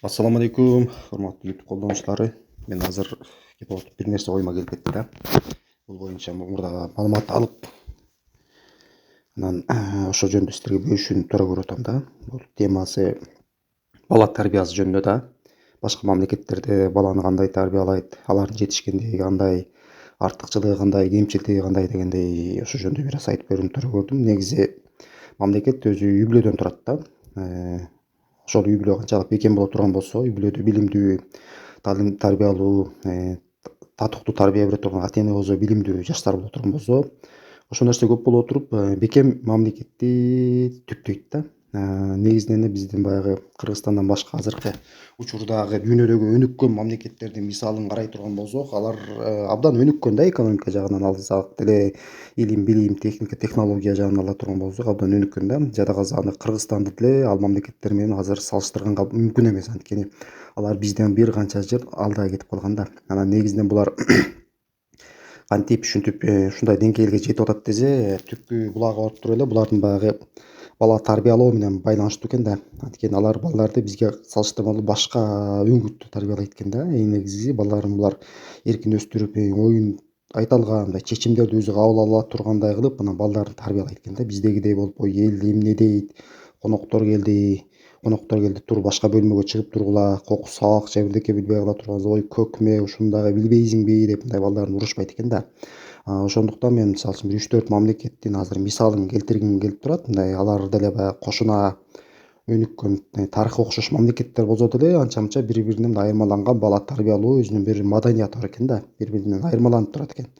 Ассаламу алейкум, урматтуу YouTube колдонуучулары. Мен азыр кетип отуруп бир нерсе оюма келип кетти да. Бул боюнча мурдагы маалымат алып, анан ошол жөнүндө силерге бөлүшүүнү туура көрүп атам да. Бул темасы бала тарбиясы жөнүндө да. Башка мамлекеттерде баланы кандай тарбиялайт, алардын жетишкендиги кандай, артыкчылыгы кандай, кемчилдиги кандай дегендей ошол жөнүндө бир аз айтып берүүнү туура көрдүм. Негизи мамлекет өзү үй бүлөдөн турат да. Ошол үй бүлө канчалык бекем боло турган болсо, үй бүлөдө билимдүү, тарбиялуу, татыктуу тарбия бере турган ата эне болсо, билимдүү жаштар боло турган болсо, ошол нерсе көп боло туруп, бекем мамлекетти түптөйт да. Негизинен эле биздин баягы Кыргызстандан башка азыркы учурдагы дүйнөдөгү өнүккөн мамлекеттердин мисалын карай турган болсок, алар абдан өнүккөн да экономика жагынан алсак деле, илим, билим, техника, технология жагынан ала турган болсок, абдан өнүккөн да. Жада каза аны Кыргызстанды деле ал мамлекеттер менен азыр салыштырганга мүмкүн эмес, анткени алар бизден бир канча жыл алда кетип калган да. Анан негизинен булар кантип ушинтип ушундай деңгээлге жетип атат десе, түпкү булагы барып туруп эле булардын баягы бала тарбиялоо менен байланыштуу экен да. Анткени алар балдарды бизге салыштырмалуу башка өңүттө тарбиялайт экен да. Эң негизгиси балдарын булар эркин өстүрүп, оюн айта алган, мындай чечимдерди өзү кабыл ала тургандай кылып, анан балдарын тарбиялайт экен да. Биздегидей болуп, ой эл эмне дейт, коноктор келди тур башка бөлмөгө чыгып тургула, коку сак же бирдеке билбей кала тургансың, ой көкмө ушуну дагы билбейсиңби деп мындай балдарын урушпайт экен да. Ошондуктан мен мисалы үчүн бир 3-4 мамлекеттин азыр мисалын келтиргим келип турат. Мындай алар деле баягы кошуна өнүккөн, тарыхы окшош мамлекеттер болсо деле анча мынча бири биринен айырмаланган бала тарбиялоо өзүнүн бир маданияты бар экен да. Бири биринен айырмаланып турат экен.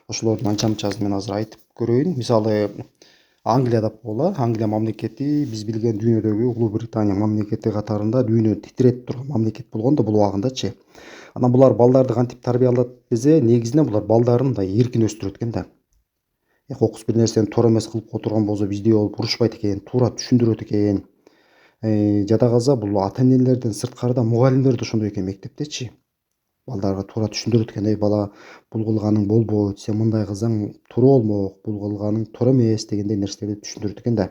Ошолордун анча мынчасын мен азыр айтып көрөйүн. Мисалы Англия деп койгула. Англия мамлекети биз билген дүйнөдөгү Улуу Британия мамлекети катарында дүйнөнү титиретип турган мамлекет болгон да бул убагындачы. Анан булар балдарды кантип тарбиялат десе, негизинен булар балдарын мындай эркин өстүрөт экен да. Кокус бир нерсени туура эмес кылып отурган болсо биздей болуп урушпайт экен, туура түшүндүрөт экен. Жада каза бул ата энелерден сырткары да мугалимдер да ошондой экен мектептечи. Балдарга туура түшүндүрөт экен, бала бул кылганың болбойт, сен мындай кылсаң туура болмок, бул кылганың туура эмес дегендей нерселерди түшүндүрөт экен да.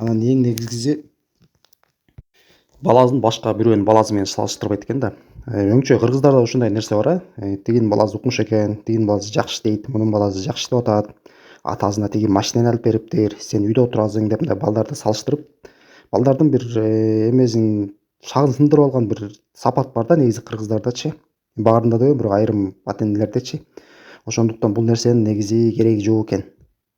Анан эң негизгиси баласын башка бирөөнүн баласы менен салыштырбайт экен да. Өңчө кыргыздарда ушундай нерсе бар, тигинин баласы укмуш экен, тигинин баласы жакшы дейт, мунун баласы жакшы иштеп атат, атасына тиги машинени алып бериптир, сен үйдө отурасың деп мындай балдарды салыштырып, балдардын бир эмесин шагын сындырып алган бир сапат бар да негизи кыргыздардачы. Баарында да бирок айрым ата энелердечи. Ошондуктан бул нерсенин негизи кереги жок экен.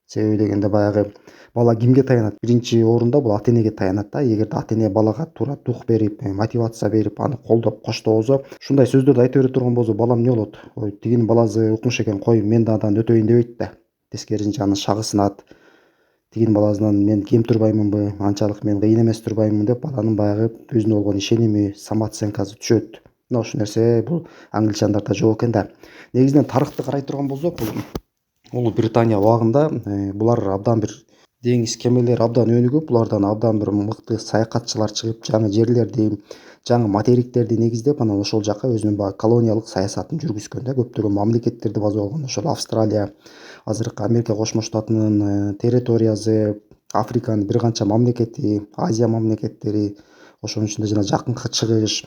Себеби дегенде баягы бала кимге таянат? Биринчи орунда бул ата энеге таянат да. Эгерде ата эне балага туура дух берип, мотивация берип, аны колдоп, коштообосо, ушундай сөздөрдү айта бере турган болсо, бала эмне болот? Ой, тигинин баласы укмуш экен, кой мен да андан өтөйүн дебейт да. Тескерисинче анын шагы сынат. Тигинин баласынан мен кем турбаймынбы, анчалык мен кыйын эмес турбаймынбы деп баланын баягы өзүнө болгон ишеними, самооценкасы түшөт. Мына ушул нерсе бул англичандарда жок экен да. Негизинен тарыхты карай турган болсок, бул Улуу Британия убагында булар абдан бир деңиз кемелери абдан өнүгүп, булардан абдан бир мыкты саякатчылар чыгып, жаңы жерлерди, жаңы материктерди негиздеп, анан ошол жака өзүнүн баягы колониялык саясатын жүргүзгөн да. Көптөгөн мамлекеттерди база болгон. Ошол Австралия, азыркы Америка Кошмо Штатынын территориясы, Африканын бир канча мамлекети, Азия мамлекеттери, ошонун ичинде жана Жакынкы Чыгыш,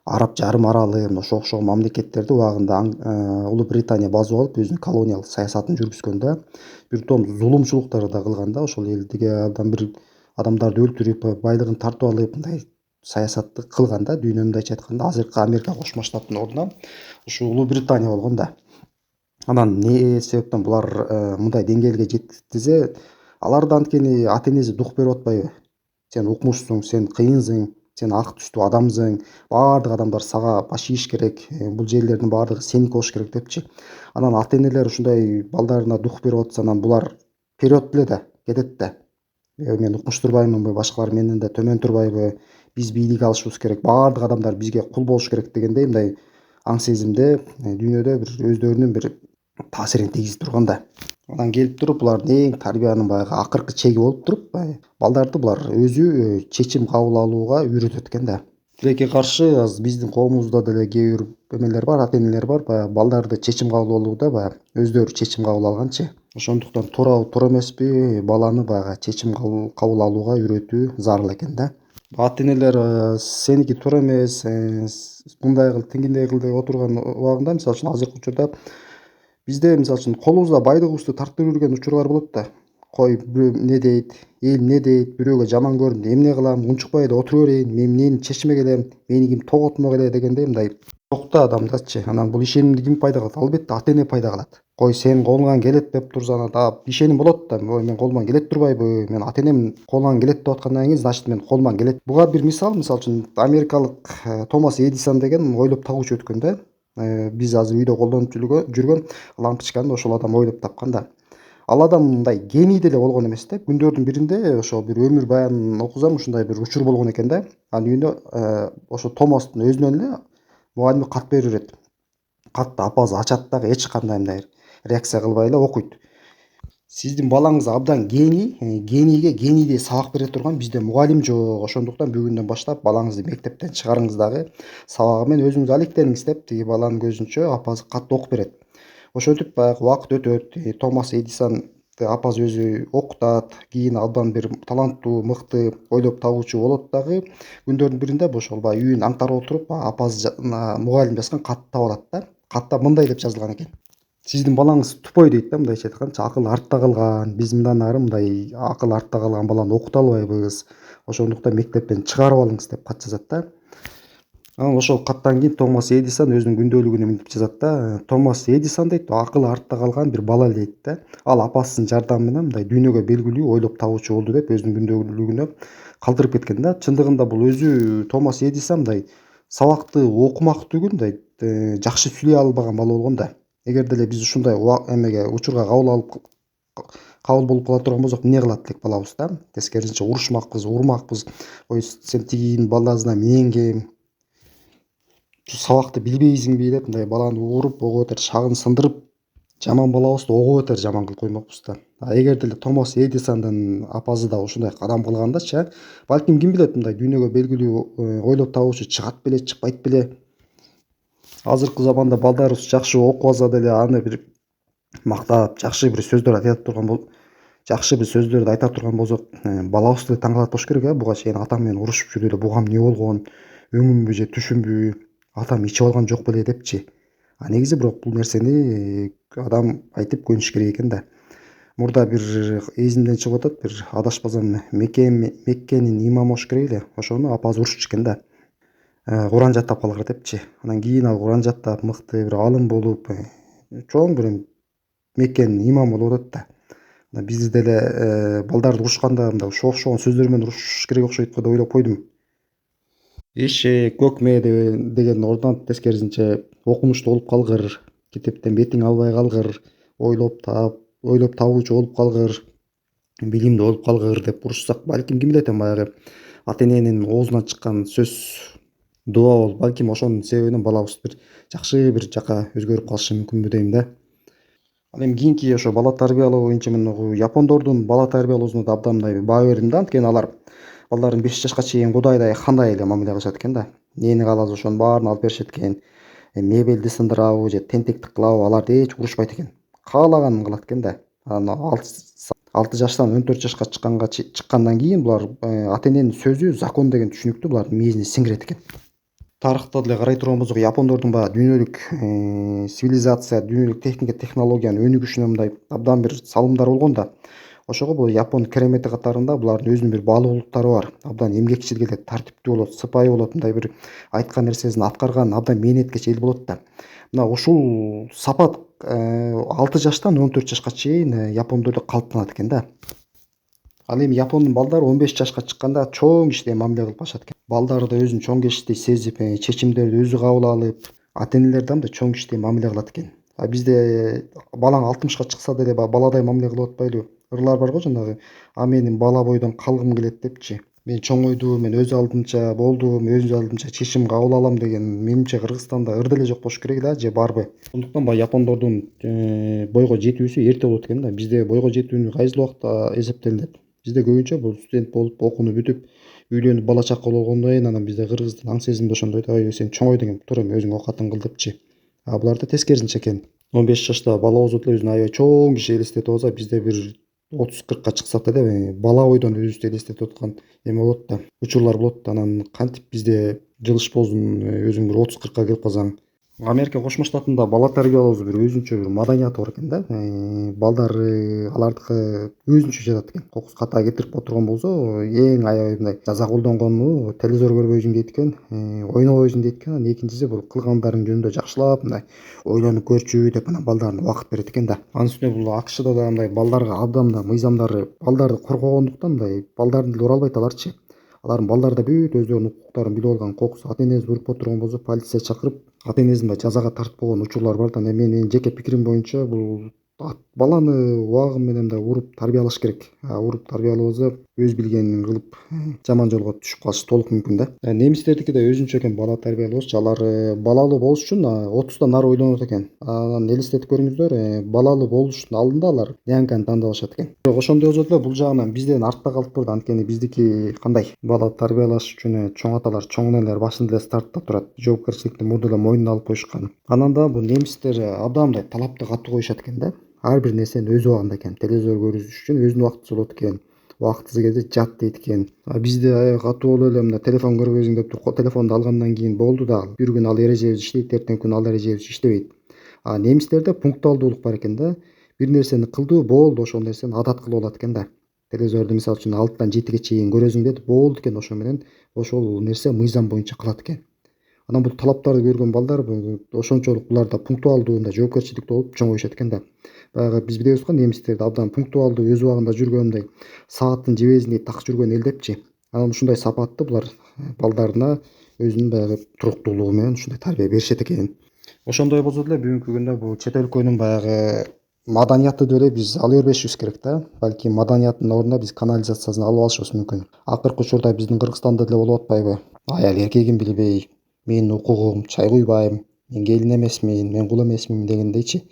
Араб жарым аралы, ошо окшогон мамлекеттерди убагында Улуу Британия басып алып, өзүнүн колониялык саясатын жүргүзгөн да. Бир том зулумчулуктар да кылган да. Ошол элдиге абдан бир адамдарды өлтүрүп, байлыгын тартып алып, мындай саясатты кылган да. Дүйнөнү мындайча айтканда азыркы Америка Кошмо Штаттын ордуна ушу Улуу Британия болгон да. Анан эмне себептен булар мындай деңгээлге жетти десе, аларда анткени ата энеси дух берип атпайбы? Сен укмушсуң, сен кыйынсың, сен ак түстүү адамсың, баардык адамдар сага баш ийиш керек, бул жерлердин баардыгы сеники болуш керек депчи. Анан ата энелер ушундай балдарына дух берип атса, анан булар вперед эле да, кетет да. Мен укмуш турбаймынбы, башкалар менден да төмөн турбайбы, биз бийлик алышыбыз керек, баардык адамдар бизге кул болуш керек дегендей мындай аң сезимде дүйнөдө бир өздөрүнүн бир таасирин тийгизип турган да. Анан келип туруп булардын эң тарбиянын баягы акыркы чеги болуп туруп, балдарды булар өзү чечим кабыл алууга үйрөтөт экен да. Тилекке каршы биздин коомубузда деле кээ бир эмелер бар, ата энелер бар, баягы балдарды чечим кабыл алууда баягы өздөрү чечим кабыл алганчы. Ошондуктан туурабы туура эмеспи, баланы баягы чечим кабыл алууга үйрөтүү зарыл экен да. ата энелер сеники туура эмес, мындай кыл тигиндей кыл деп отурган убагында мисалы үчүн азыркы учурда бизде мисалы үчүн колубузда байдыгыбызды тартып жүргөн учурлар болот да. Кой бирөө эмне дейт, эл эмне дейт, бирөөгө жаман көрүндү эмне кылам, унчукпай эле отура берейин, мен эмнени чечиме келем, мени ким тоготмок эле дегендей мындай жок да адамдачы. Анан бул ишенимди ким пайда кылат? Албетте ата эне пайда кылат. Кой сенин колуңан келет деп турсаң ишеним болот да. Ой менин колуман келет турбайбы? Мен ата энем колунан келет деп аткандан кийин, значит мен колуман келет. Буга бир мисалы үчүн америкалык Томас Эдисон деген ойлоп табуучу өткөн да. Биз азыр үйдө колдонуп жүргөн лампочканы ошол адам ойлоп тапкан да. Ал адам мындай гений деле болгон эмес да. Күндөрдүн биринде ошо бир өмүр баянын окусам ушундай бир учур болгон экен да. Анын үйүнө ошо Томастын өзүнөн эле мугалими кат берип берет. Катты апасы ачат дагы эч кандай мындай реакция кылбай эле окуйт. Сиздин балаңыз абдан гений, генийге генийдей сабак бере турган бизде мугалим жок. Ошондуктан бүгүндөн баштап балаңызды мектептен чыгарыңыз дагы сабагы менен өзүңүз алектениңиз деп тиги баланын көзүнчө апасы катты окуп берет. Ошентип баягы убакыт өтөт. Томас Эдисонду апасы өзү окутат. Кийин абдан бир таланттуу, мыкты ойлоп табуучу болот дагы. Күндөрдүн биринде ошол баягы үйүн аңтарып отуруп, апасы мугалим жазган катты таап алат да. Катта мындай деп жазылган экен: сиздин балаңыз тупой дейт да, мындайча айтканда, акыл артта калган. Биз мындан ары мындай акыл артта калган баланы окута албайбыз. Ошондуктан мектептен чыгарып алыңыз деп кат жазат да. Анан ошол каттан кийин Томас Эдисон өзүнүн күндөлүгүнө мынтип жазат да. Томас Эдисон дейт, акылы артта калган бир бала дейт да. Ал апасынын жардамы менен мындай дүйнөгө белгилүү ойлоп табуучу болду деп өзүнүн күндөлүгүнө калтырып кеткен да. Чындыгында бул өзү Томас Эдисон мындай сабакты окумак түгүл мындай жакшы сүйлөй албаган бала болгон да. Эгер деле биз ушундай эмеге учурга кабыл болуп кала турган болсок, эмне кылат элек балабыз да? Тескерисинче урушмакпыз, урмакпыз. Ой сен тигинин баласына менен кем, сабакты билбейсиңби деп мындай баланы уруп огуп атыр, шагын сындырып, жаман балабызды огуп атыр, жаман кылып коймокпуз да. Эгер деле Томас Эдисондун апасы да ушундай кадам кылгандачы, балким ким билет, мындай дүйнөгө белгилүү ойлоп табуучу чыгат беле, чыкпайт беле. Азыркы заманда балдарыбыз жакшы окуп алса деле аны бир мактап, жакшы бир сөздөрдү айта турган болсок, балабыз деле таң калат болуш керек. Буга чейин атам менен урушуп жүрдү эле, буга эмне болгон, өңүмбү же түшүмбү, атам ичип алган жок беле депчи. Негизи бирок бул нерсени адам айтып көнүш керек экен да. Мурда бир эсимден чыгып атат, бир адашпасам Меккенин имамы болуш керек эле. Ошону апасы урушчу экен да. Куран жаттап калгыр депчи. Анан кийин ал Куран жаттап, мыкты бир алым болуп, чоң бир Меккенин имамы болуп атат да. Биз деле балдарды урушканда мындай ушул окшогон сөздөр менен урушуш керек окшойт го деп ойлоп койдум. Эшек, көкмө деген ордуна тескерисинче окумуштуу болуп калгыр, китептен бетиң албай калгыр, ойлоп табуучу болуп калгыр, билимдүү болуп калгыр деп урушсак, балким ким билет, баягы ата эненин оозунан чыккан сөз дуба болуп, балким ошонун себебинен балабыз бир жакшы бир жака өзгөрүп калышы мүмкүнбү дейм да. Ал эми кийинки ошо бала тарбиялоо боюнча мен япондордун бала тарбиялоосуна да абдан мындай баа бердим да. Анткени алар балдарын 5 жашка чейин кудайдай кандай эле мамиле кылышат экен да. Эмнени кааласа ошонун баарын алып беришет экен. Мебелди сындырабы же тентектик кылабы, аларды эч урушпайт экен. Каалаганын кылат экен да. Анан 6 жаштан 14 жашка чыккандан кийин булар ата эненин сөзү закон деген түшүнүктү булардын мээзине сиңирет экен. Тарыхта деле карай турган болсок, япондордун баягы дүйнөлүк цивилизация, дүйнөлүк техника, технологиянын өнүгүшүнө мындай абдан бир салымдары болгон да. Ошого бул япон керемети катарында булардын өзүнүн бир баалуулуктары бар. Абдан эмгекчил келет, тартиптүү болот, сыпайы болот, мындай бир айткан нерсесин аткарган абдан мээнеткеч эл болот да. Мына ушул сапат 6 жаштан 14 жашка чейин япондордо калыптанат экен да. Ал эми япондун балдары 15 жашка чыкканда чоң кишидей мамиле кылып калышат экен. Балдары да өзүн чоң кишидей сезип, чечимдерди өзү кабыл алып, ата энелер да мындай чоң кишидей мамиле кылат экен. Бизде балаң 60ка чыкса деле баладай мамиле кылып атпайлыбы? Ырлар бар го жанагы, менин бала бойдон калгым келет депчи. Мен чоңойдум, мен өз алдымча болдум, өз алдымча чечим кабыл алам деген, менимче Кыргызстанда ыр деле жок болуш керек да, же барбы? Ошондуктан баягы япондордун бойго жетүүсү эрте болот экен да. Бизде бойго жетүүнү кайсыл убакта эсептелинет? Бизде көбүнчө бул студент болуп, окууну бүтүп, үйлөнүп, бала чака болгондон кийин анан бизде кыргыздын аң сезимде ошондой да, сен чоңойдуң, туура эми өзүң окуятын кыл депчи. Буларда тескерисинче экен. 15 жашта бала болсо деле өзүн аябай чоң киши элестетип алса, бизде бир 30-40ка чыксак да бала бойдон өзүбүздү элестетип аткан эме болот да, учурлар болот да. Анан кантип бизде жылыш болсун, өзүң бир 30-40ка келип калсаң, Америка Кошмо Штатында бала тарбиялообуздун бир өзүнчө бир маданияты бар экен да. Балдары алардыкы өзүнчө жатат экен. Кокус ката кетирип отурган болсо, эң аябай мындай жаза колдонгону телевизор көрбөйсүң дейт экен, ойнобойсуң дейт экен. Анан экинчиси бул кылгандарың жөнүндө жакшылап мындай ойлонуп көрчү деп анан балдарына убакыт берет экен да. Анын үстүнө бул АКШда да мындай балдарга абдан мындай мыйзамдары, балдарды коргогондуктан мындай балдардын тили уралбайт аларчы. Алардын балдар да бүт өздөрүнүн укуктарын билип алган. Кокус ата энеси уруп отурган болсо полиция чакырып, ата энесин мындай жазага тартып койгон учурлар бар да. Менин жеке пикирим боюнча бул баланы убагы менен мындай уруп тарбиялаш керек. Уруп тарбиялабаса өз билгенин кылып жаман жолго түшүп калышы толук мүмкүн да. Немистердики да өзүнчө экен бала тарбиялоосу. Алар балалуу болуш үчүн 30 нары ойлонот экен. Анан элестетип көрүңүздөр, балалуу болуштун алдында алар няньканы тандабашат экен. Бирок ошондой болсо деле бул жагынан бизден артта калып турду. Анткени биздики кандай, бала тарбиялаш үчүн чоң аталар, чоң энелер башында эле стартта турат. Жоопкерчиликти мурда эле мойнуна алып коюшкан. Анан да бул немистер абдан мындай талапты катуу коюшат экен да. Ар бир нерсени өз убагында экен. Телевизор көрүш үчүн өзүнүн убактысы болот экен. Убактысы келсе жат дейт экен. Бизде аябай катуу болуп эле мына телефон көрбөйсүң деп туруп, телефонду алгандан кийин болду да, бир күн ал эрежебиз иштейт, эртеңки күнү ал эрежебиз иштебейт. Немистерде пунктуалдуулук бар экен да. Бир нерсени кылды, болду, ошол нерсени адат кылып алат экен да. Телевизорду мисалы үчүн 6-тан 7-ге чейин көрөсүң деді, болду экен ошо менен. Ошол нерсе мыйзам боюнча кылат экен. Анан бул талаптарды көргөн балдар ошончолук буларда пунктуалдуу, мындай жоопкерчиликтүү болуп чоңоюшат экен да. Баягы биз билебиз го немистерди абдан пунктуалдуу, өз убагында жүргөн, мындай сааттын жебезине так жүргөн эл депчи. Анан ушундай сапатты булар балдарына өзүнүн баягы туруктуулугу менен ушундай тарбия беришет экен. Ошондой болсо деле бүгүнкү күндө бул чет өлкөнүн баягы маданияты деп эле биз ала бербешибиз керек да. Балки маданияттын ордуна биз канализациясын алып алышыбыз мүмкүн. Акыркы учурда биздин Кыргызстанда деле болуп атпайбы? Аял эркегин билбей, менин укугум, чай куйбайм, мен келин эмесмин, мен кул эмесмин дегендейчи.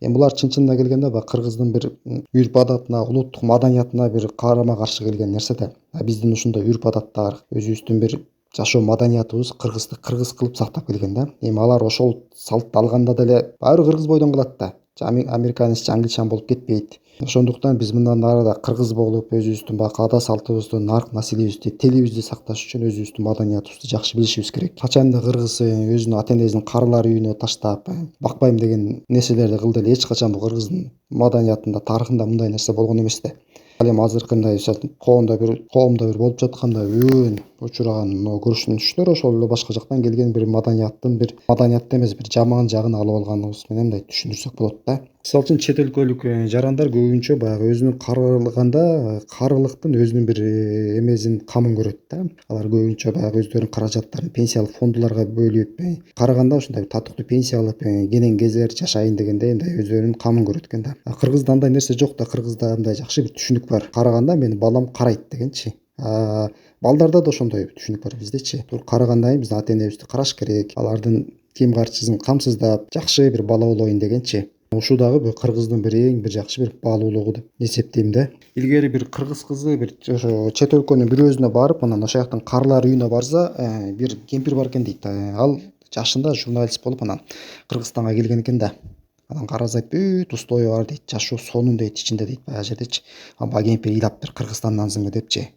Эми булар чын-чынына келгенде баягы кыргыздын бир үрп адатына, улуттук маданиятына бир карама каршы келген нерсе да. Биздин ушундай үрп адаттар, өзүбүздүн бир жашоо маданиятыбыз кыргызды кыргыз кылып сактап келген да. Эми алар ошол салтты алганда деле баары кыргыз бойдон кылат да. Американецчи, англичан болуп кетпейт. Ошондуктан биз мындан ары да кыргыз болуп, өзүбүздүн баягы ада салтыбызды, нарк населебизди, тилибизди сакташ үчүн өзүбүздүн маданиятыбызды жакшы билишибиз керек. Качан кыргыз өзүнүн ата энесин карылар үйүнө таштап, бакпайм деген нерселерди кылды эле. Эч качан бул кыргыздын маданиятында, тарыхында мындай нерсе болгон эмес да. Ал эми азыркы мындай коомдо бир болуп жаткандай өбөн учураган көрүнүштөр ошол эле башка жактан келген бир маданияттын, бир маданиятты эмес, бир жаман жагын алып алганыбыз менен мындай түшүндүрсөк болот да. Мисалы үчүн чет өлкөлүк жарандар көбүнчө баягы өзүнүн карыганда карылыктын өзүнүн бир эмесин, камын көрөт да. Алар көбүнчө баягы өздөрүнүн каражаттарын пенсиялык фондуларга бөлүп, карыганда ушундай татыктуу пенсия алып, кенен кезер жашайын дегендей мындай өздөрүнүн камын көрөт экен да. Кыргызда андай нерсе жок да. Кыргызда мындай жакшы бир түшүнүк бар. Карыганда менин балам карайт дегенчи. Балдарда да ошондой түшүнүк бар биздечи. Карыгандан кийин биздин ата энебизди караш керек. Алардын кийим карчысын камсыздап, жакшы бир бала болоюн дегенчи. Ушул дагы кыргыздын бир эң бир жакшы бир баалуулугу деп эсептейм да. Илгери бир кыргыз кызы бир ошо чет өлкөнүн бир өзүнө барып, анан ошол жактын карылар үйүнө барса, бир кемпир бар экен дейт. Ал жашында журналист болуп анан Кыргызстанга келген экен да. Анан карасак бүт устойу бар дейт, жашоо сонун дейт ичинде дейт баягы жердечи. Баягы кемпир ыйлаптыр, Кыргызстандансыңбы депчи.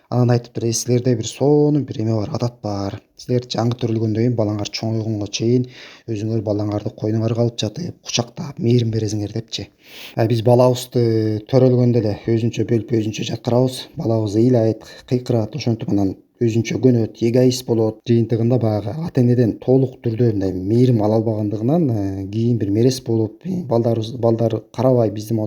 Анан айтыптыр, силерде бир сонун бир эме бар, адат бар. Силер жаңы төрөлгөндөн кийин балаңар чоңойгонго чейин өзүңөр балаңарды койнуңарга алып жатып, кучактап, мээрим бересиңер депчи. Биз балабызды төрөлгөндө эле өзүнчө бөлүп, өзүнчө жаткырабыз. Балабыз ыйлайт, кыйкырат, ошентип анан өзүнчө көнөт, эгоист болот. Жыйынтыгында баягы ата энеден толук түрдө мындай мээрим ала албагандыгынан кийин бир мерес болуп, балдар карабай биздин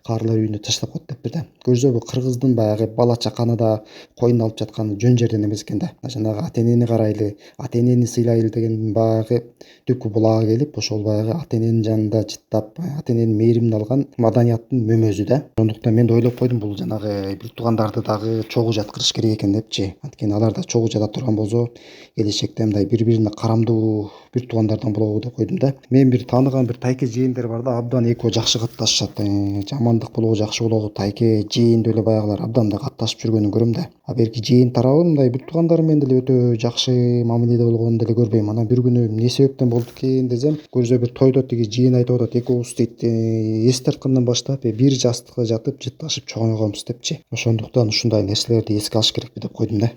карылар үйүнө таштап коет деп да. Көрсө бул кыргыздын баягы бала чаканы да койнуна алып жатканы жөн жерден эмес экен да. Жанагы ата энени карайлы, ата энени сыйлайлы деген баягы түпкү булагы келип, ошол баягы ата эненин жанында жыттап, ата эненин мээримин алган маданияттын мөмөзү да. Ошондуктан мен да ойлоп койдум, бул жанагы бир туугандарды дагы чогуу жаткырыш керек экен депчи. Анткени алар да чогуу жада турган болсо келечекте мындай бири бирине карамдуу бир туугандардан болобу деп койдум да. Мен бир тааныган бир тайке жээндер бар да, абдан экөө жакшы катташышат. Жамандык болобу жакшы болобу тайке жээнд эле баягылар абдан да катташып жүргөнүн көрөм да. А берки жээн тарабы мындай бир туугандарым менен деле өтө жакшы мамиледе болгонун деле көрбөйм. Анан бир күнү эмне себептен болду экен десем, көрсө бир тойдо тиги жээн айтып атат, экөөбүз дейт эс тарткандан баштап бир жастыкта жатып жытташып чоңойгонбуз депчи. Ошондуктан ушундай нерселерди эске алыш керекпи деп койдум да.